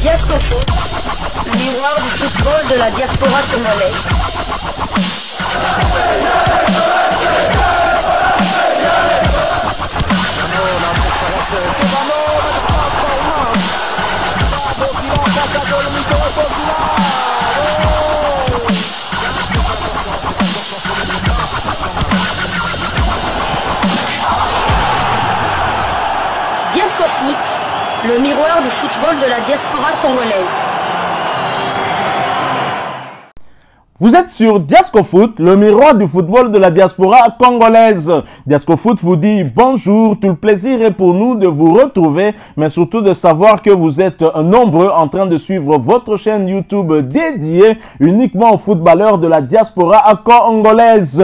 Diascofoot, le miroir du football de la diaspora congolaise. Diascofoot, le miroir du football de la diaspora congolaise. Vous êtes sur Diascofoot, le miroir du football de la diaspora congolaise. Diascofoot vous dit bonjour, tout le plaisir est pour nous de vous retrouver, mais surtout de savoir que vous êtes nombreux en train de suivre votre chaîne YouTube dédiée uniquement aux footballeurs de la diaspora congolaise.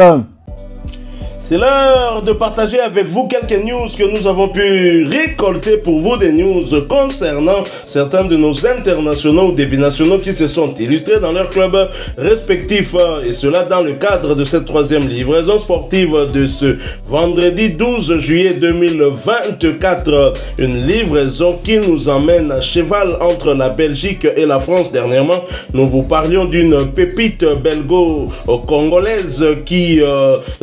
C'est l'heure de partager avec vous quelques news que nous avons pu récolter pour vous, des news concernant certains de nos internationaux ou des binationaux qui se sont illustrés dans leurs clubs respectifs, et cela dans le cadre de cette troisième livraison sportive de ce vendredi 12 juillet 2024. Une livraison qui nous emmène à cheval entre la Belgique et la France. Dernièrement, nous vous parlions d'une pépite belgo-congolaise qui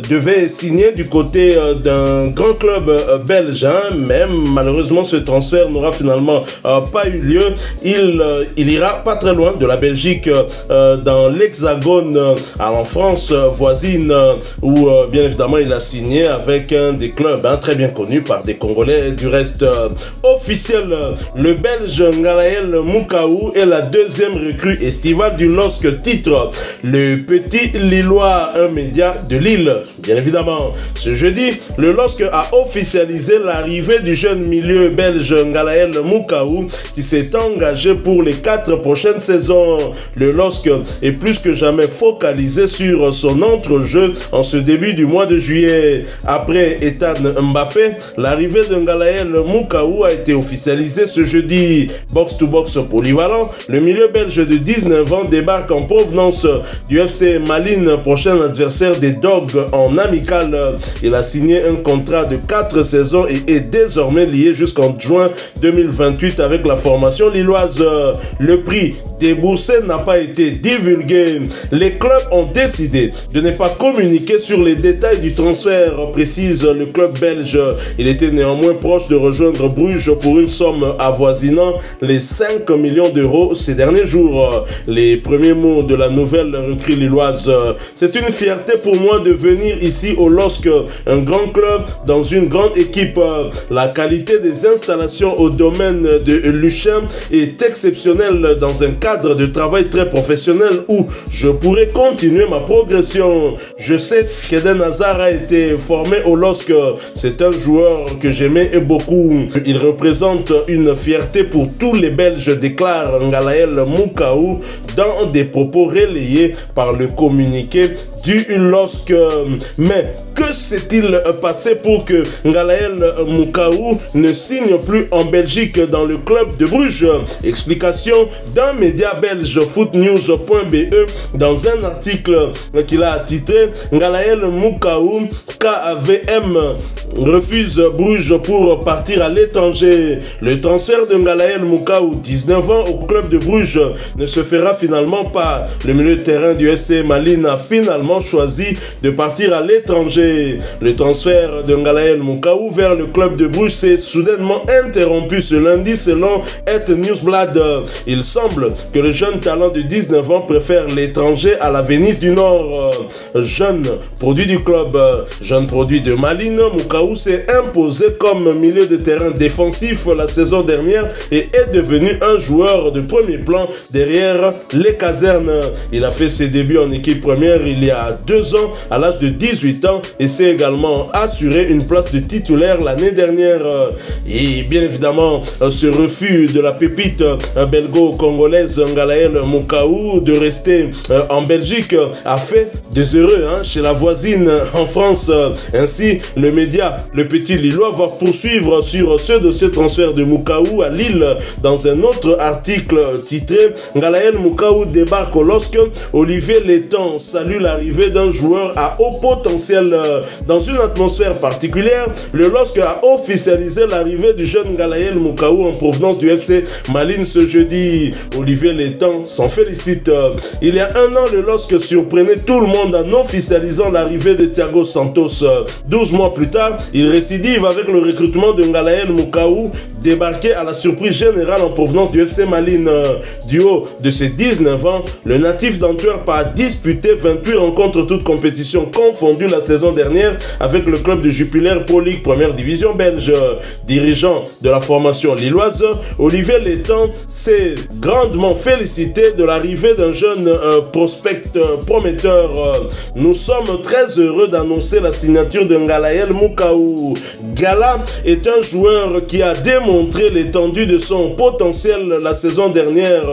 devait signer du côté d'un grand club belge, mais malheureusement ce transfert n'aura finalement pas eu lieu. Il ira pas très loin de la Belgique, dans l'Hexagone, en France voisine, où bien évidemment il a signé avec un des clubs très bien connus par des Congolais du reste officiel. Le Belge Ngalaël Moukaou est la deuxième recrue estivale du LOSC, titre le petit Lillois, un média de Lille, bien évidemment. Ce jeudi, le LOSC a officialisé l'arrivée du jeune milieu belge Ngalaël Moukaou qui s'est engagé pour les 4 prochaines saisons. Le LOSC est plus que jamais focalisé sur son entrejeu en ce début du mois de juillet. Après Ethan Mbappé, l'arrivée de Ngalaël Moukaou a été officialisée ce jeudi. Box-to-box polyvalent, le milieu belge de 19 ans débarque en provenance du FC Malines, prochain adversaire des Dogs en amical. Il a signé un contrat de 4 saisons et est désormais lié jusqu'en juin 2028 avec la formation lilloise. Le prix déboursé n'a pas été divulgué. Les clubs ont décidé de ne pas communiquer sur les détails du transfert, précise le club belge. Il était néanmoins proche de rejoindre Bruges pour une somme avoisinant les 5 millions d'euros ces derniers jours. Les premiers mots de la nouvelle recrue lilloise: c'est une fierté pour moi de venir ici au LOSC, un grand club dans une grande équipe. La qualité des installations au domaine de Luchin est exceptionnelle dans un cadre de travail très professionnel où je pourrais continuer ma progression. Je sais qu'Eden Hazard a été formé au LOSC. C'est un joueur que j'aimais beaucoup. Il représente une fierté pour tous les Belges, déclare Ngalaël Moukaou dans des propos relayés par le communiqué du LOSC. Mais que s'est-il passé pour que Ngalaël Moukaou ne signe plus en Belgique dans le club de Bruges? Explication d'un média belge, footnews.be, dans un article qu'il a titré Ngalaël Moukaou, KAVM refuse Bruges pour partir à l'étranger. Le transfert de Ngalaël Moukaou, 19 ans, au club de Bruges ne se fera finalement pas. Le milieu de terrain du SC Malines a finalement choisi de partir à l'étranger. Le transfert de Ngalaël Moukaou vers le club de Bruges s'est soudainement interrompu ce lundi selon Het Nieuwsblad. Il semble que le jeune talent de 19 ans préfère l'étranger à la Venise du Nord. Jeune produit du club, jeune produit de Malines, Moukaou s'est imposé comme milieu de terrain défensif la saison dernière et est devenu un joueur de premier plan derrière les casernes. Il a fait ses débuts en équipe première il y a 2 ans à l'âge de 18 ans et s'est également assuré une place de titulaire l'année dernière. Et bien évidemment, ce refus de la pépite belgo-congolaise Ngalaël Moukaou de rester en Belgique a fait des heureux chez la voisine en France. Ainsi, le média Le Petit Lillois va poursuivre sur ce dossier transfert de Moukaou à Lille dans un autre article titré Ngalaël Moukaou débarque au LOSC. Olivier Létang salue l'arrivée d'un joueur à haut potentiel. Dans une atmosphère particulière, le LOSC a officialisé l'arrivée l'arrivée du jeune Galaël Moukaou en provenance du FC Malines ce jeudi. Olivier Létang s'en félicite. Il y a un an, le LOSC surprenait tout le monde en officialisant l'arrivée de Thiago Santos. 12 mois plus tard, il récidive avec le recrutement de Galaël Moukaou, débarqué à la surprise générale en provenance du FC Malines. Du haut de ses 19 ans, le natif d'Antwerp a disputé 28 rencontres toutes compétitions confondues la saison dernière avec le club de Jupiler Pro League première division belge. Dirigeant de la formation lilloise, Olivier Létang s'est grandement félicité de l'arrivée d'un jeune prospect prometteur. Nous sommes très heureux d'annoncer la signature de Galaël Moukaou. Gala est un joueur qui a démontré l'étendue de son potentiel la saison dernière.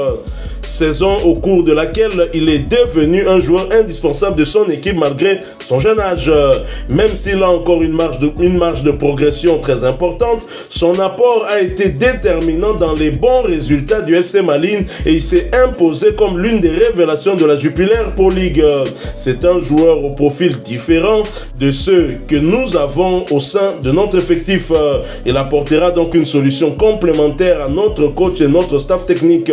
Saison au cours de laquelle il est devenu un joueur indispensable de son équipe malgré son jeune âge. Même s'il a encore une marge de progression très importante, son apport a été déterminant dans les bons résultats du FC Malines et il s'est imposé comme l'une des révélations de la Jupiler Pro League. C'est un joueur au profil différent de ceux que nous avons au sein de notre effectif. Il apportera donc une solution complémentaire à notre coach et notre staff technique.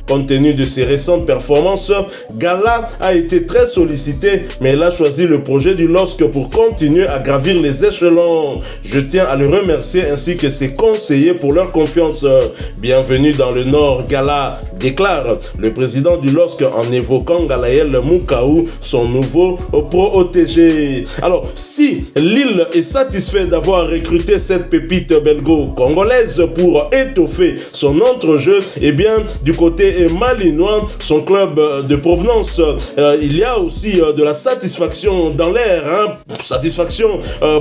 Compte tenu de ses récentes performances, Gala a été très sollicité, mais il a choisi le projet du LOSC pour continuer à gravir les échelons. Je tiens à le remercier ainsi que ses conseillers pour leur confiance. Bienvenue dans le Nord, Gala, déclare le président du LOSC en évoquant Galaël Moukaou, son nouveau pro-OTG. Alors, si Lille est satisfait d'avoir recruté cette pépite belgo-congolaise pour étoffer son entrejeu, eh bien, du côté malinois, son club de provenance, il y a aussi de la satisfaction dans l'air. Satisfaction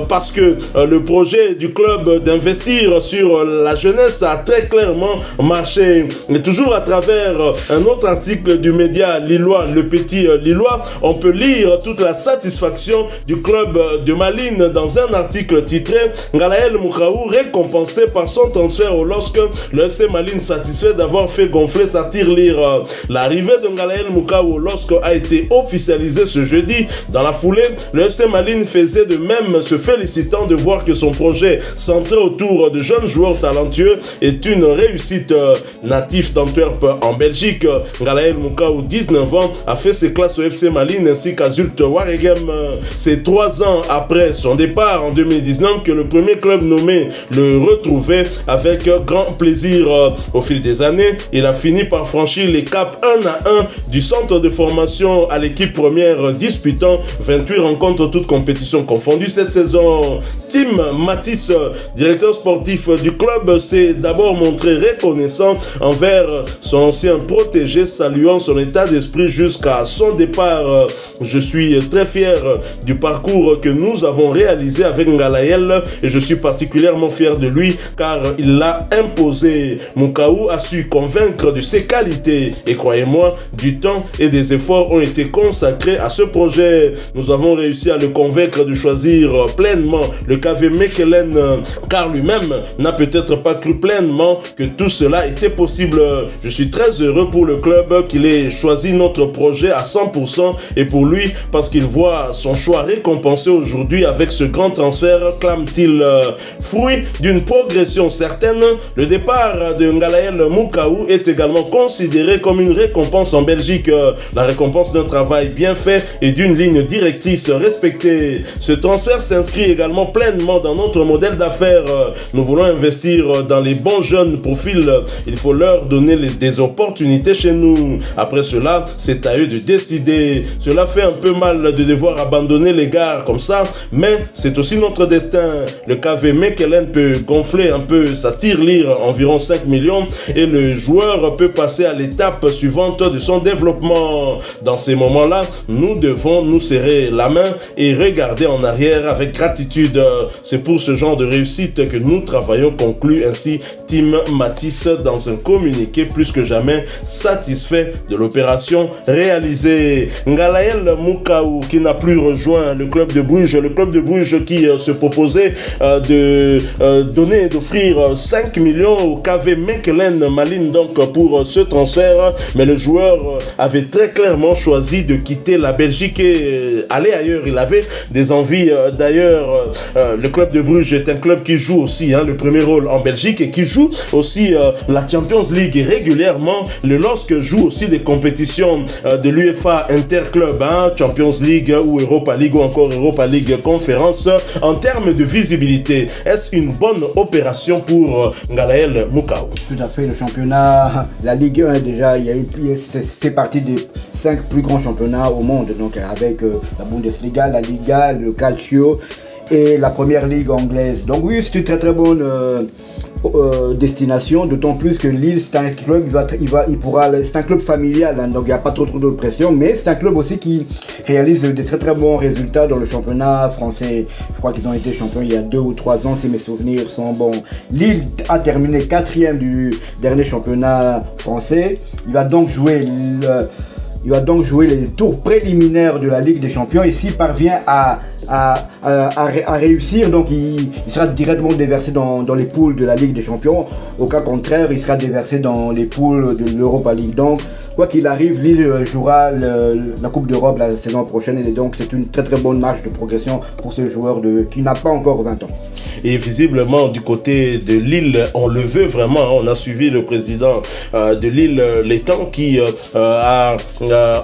parce que le projet du club d'investir sur la jeunesse a très clairement marché. Et toujours à travers un autre article du média lillois, Le Petit Lillois, on peut lire toute la satisfaction du club de Malines dans un article titré « Galaël Moukaou récompensé par son transfert au LOSC, le FC Malines satisfait d'avoir fait gonfler sa tirelire ». L'arrivée de Galaël Moukaou au LOSC a été officialisée ce jeudi. Dans la foulée, le FC Malines faisait de même, se félicitant de voir que son projet centré autour de jeunes joueurs talentueux est une réussite. Natif d'Antwerp en Belgique, Galaël Moukaou, 19 ans, a fait ses classes au FC Malines ainsi qu'à Zulte Waregem. C'est 3 ans après son départ en 2019 que le premier club nommé le retrouvait avec grand plaisir. Au fil des années, il a fini par franchir les caps 1 à 1 du centre de formation à l'équipe première, disputant 28 rencontres toutes compétitions confondues cette saison. Tim Matisse, directeur sportif du club, s'est d'abord montré reconnaissant envers son ancien protégé, saluant son état d'esprit jusqu'à son départ. Je suis très fier du parcours que nous avons réalisé avec Galaël et je suis particulièrement fier de lui car il l'a imposé. Moukaou a su convaincre de ses qualités et croyez-moi, du temps et des efforts ont été consacrés à ce projet. Nous avons réussi à le convaincre de choisir pleinement le KV Mechelen car lui-même n'a peut-être pas cru pleinement que tout cela était possible. Je suis très heureux pour le club qu'il ait choisi notre projet à 100% et pour lui parce qu'il voit son choix récompensé aujourd'hui avec ce grand transfert, clame-t-il. Fruit d'une progression certaine, le départ de Galaël Moukaou est également considéré comme une récompense en Belgique, la récompense d'un travail bien fait et d'une ligne directrice respectée. Ce transfert s'inscrit également pleinement dans notre modèle d'affaires. Nous voulons investir dans les bons jeunes profils. Il faut leur donner des opportunités chez nous. Après cela, c'est à eux de décider. Cela fait un peu mal de devoir abandonner les gars comme ça, mais c'est aussi notre destin. Le KV Mechelen peut gonfler un peu sa tirelire, environ 5 millions, et le joueur peut passer à l'étape suivante de son développement. Dans ces moments-là, nous devons nous serrer la main et regarder en arrière avec gratitude. C'est pour ce genre de réussite que nous travaillons, conclut ainsi Tim Matisse dans un communiqué plus que jamais jamais satisfait de l'opération réalisée. Ngalaël Moukaou qui n'a plus rejoint le club de Bruges qui se proposait d'offrir 5 millions au KV Mechelen Malines donc pour ce transfert, mais le joueur avait très clairement choisi de quitter la Belgique et aller ailleurs. Il avait des envies d'ailleurs. Le club de Bruges est un club qui joue aussi le premier rôle en Belgique et qui joue aussi la Champions League régulièrement. Le LOSC joue aussi des compétitions de l'UEFA Interclub, Champions League ou Europa League ou encore Europa League Conférence. En termes de visibilité, est-ce une bonne opération pour Ngalaël Moukaou? Tout à fait, le championnat, la Ligue 1 déjà, fait partie des 5 plus grands championnats au monde, donc avec la Bundesliga, la Liga, le Calcio et la première ligue anglaise. Donc oui, c'est une très bonne destination, d'autant plus que Lille c'est un club, c'est un club familial, donc il n'y a pas trop de pression, mais c'est un club aussi qui réalise des très bons résultats dans le championnat français. Je crois qu'ils ont été champions il y a 2 ou 3 ans si mes souvenirs sont bons. Lille a terminé 4e du dernier championnat français. Il va donc jouer les tours préliminaires de la Ligue des Champions et s'il parvient à réussir, donc il sera directement déversé dans les poules de la Ligue des Champions. Au cas contraire, il sera déversé dans les poules de l'Europa League. Donc, quoi qu'il arrive, Lille jouera la Coupe d'Europe la saison prochaine et donc c'est une très bonne marge de progression pour ce joueur qui n'a pas encore 20 ans. Et visiblement, du côté de Lille, on le veut vraiment. On a suivi le président de Lille, Létang, qui a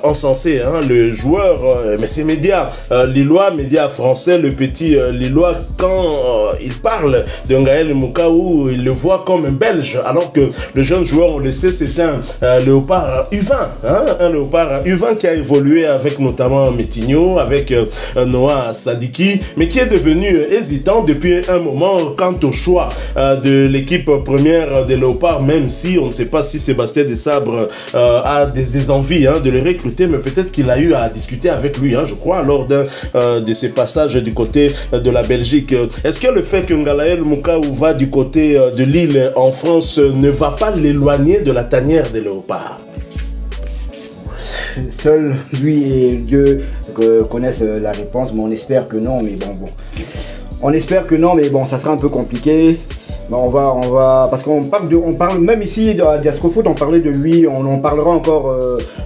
encensé le joueur. Mais ces médias lillois, médias français, le petit lillois, quand il parle de Ngalaël Moukaou, il le voit comme un Belge. Alors que le jeune joueur, on le sait, c'est un léopard U20. Un léopard U20 qui a évolué avec notamment Metinho, avec Noah Sadiki, mais qui est devenu hésitant depuis un moment quant au choix de l'équipe première des Léopards, même si on ne sait pas si Sébastien Desabre a des envies de le recruter, mais peut-être qu'il a eu à discuter avec lui, je crois, lors d'un de ses passages du côté de la Belgique. Est-ce que le fait que Ngalaël Moukaou va du côté de Lille en France ne va pas l'éloigner de la tanière des Léopards? Seul lui et Dieu connaissent la réponse, mais on espère que non, mais bon. On espère que non, mais bon, ça sera un peu compliqué. On va, parce qu'on parle même ici à Diascofoot, on parlait de lui, on en parlera encore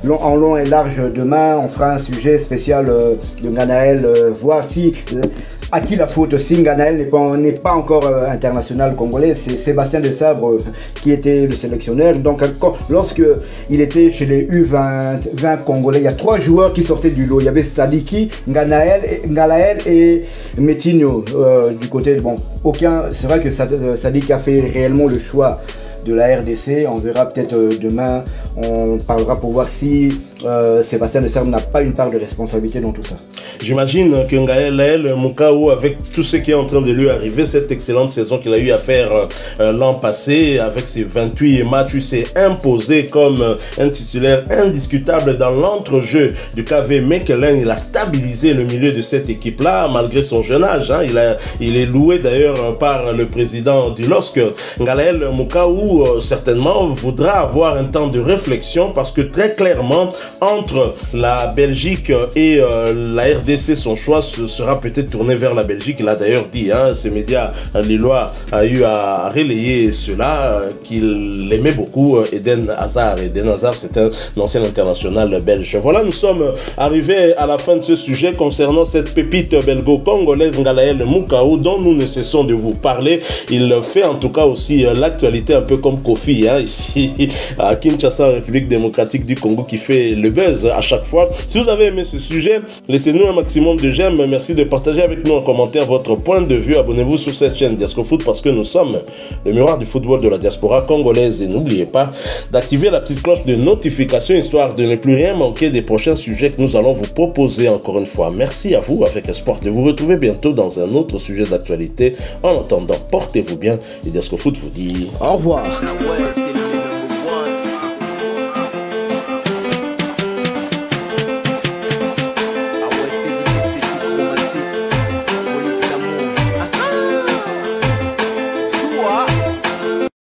en long et large demain. On fera un sujet spécial de Ngalaël, voir à qui la faute. Si Ngalaël n'est pas encore international congolais, c'est Sébastien Desabre qui était le sélectionneur. Donc lorsque il était chez les U20 congolais, il y a 3 joueurs qui sortaient du lot. Il y avait Sadiki, Ngalaël et Metinho du côté c'est vrai que Sadiki a fait réellement le choix de la RDC. On verra peut-être demain, on parlera pour voir si Sébastien Desabre n'a pas une part de responsabilité dans tout ça. J'imagine que Ngalaël Moukaou, avec tout ce qui est en train de lui arriver, cette excellente saison qu'il a eu à faire l'an passé, avec ses 28 matchs, il s'est imposé comme un titulaire indiscutable dans l'entrejeu du KV Mechelen. Il a stabilisé le milieu de cette équipe-là, malgré son jeune âge. Il est loué d'ailleurs par le président du LOSC. Ngalaël Moukaou, certainement, voudra avoir un temps de réflexion parce que très clairement, entre la Belgique et la RDC, son choix sera peut-être tourné vers la Belgique. Il a d'ailleurs dit, ce média lillois a eu à relayer cela, qu'il aimait beaucoup Eden Hazard. Eden Hazard, c'est un ancien international belge. Voilà, nous sommes arrivés à la fin de ce sujet concernant cette pépite belgo-congolaise Ngalaël Moukaou, dont nous ne cessons de vous parler. Il fait en tout cas aussi l'actualité, un peu comme Kofi, ici à Kinshasa, République démocratique du Congo, qui fait le buzz à chaque fois. Si vous avez aimé ce sujet, laissez-nous un maximum de j'aime. Merci de partager avec nous en commentaire votre point de vue. Abonnez-vous sur cette chaîne Diascofoot parce que nous sommes le miroir du football de la diaspora congolaise. Et n'oubliez pas d'activer la petite cloche de notification histoire de ne plus rien manquer des prochains sujets que nous allons vous proposer. Encore une fois, merci à vous, avec espoir de vous retrouver bientôt dans un autre sujet d'actualité. En attendant, portez-vous bien et Diascofoot vous dit au revoir.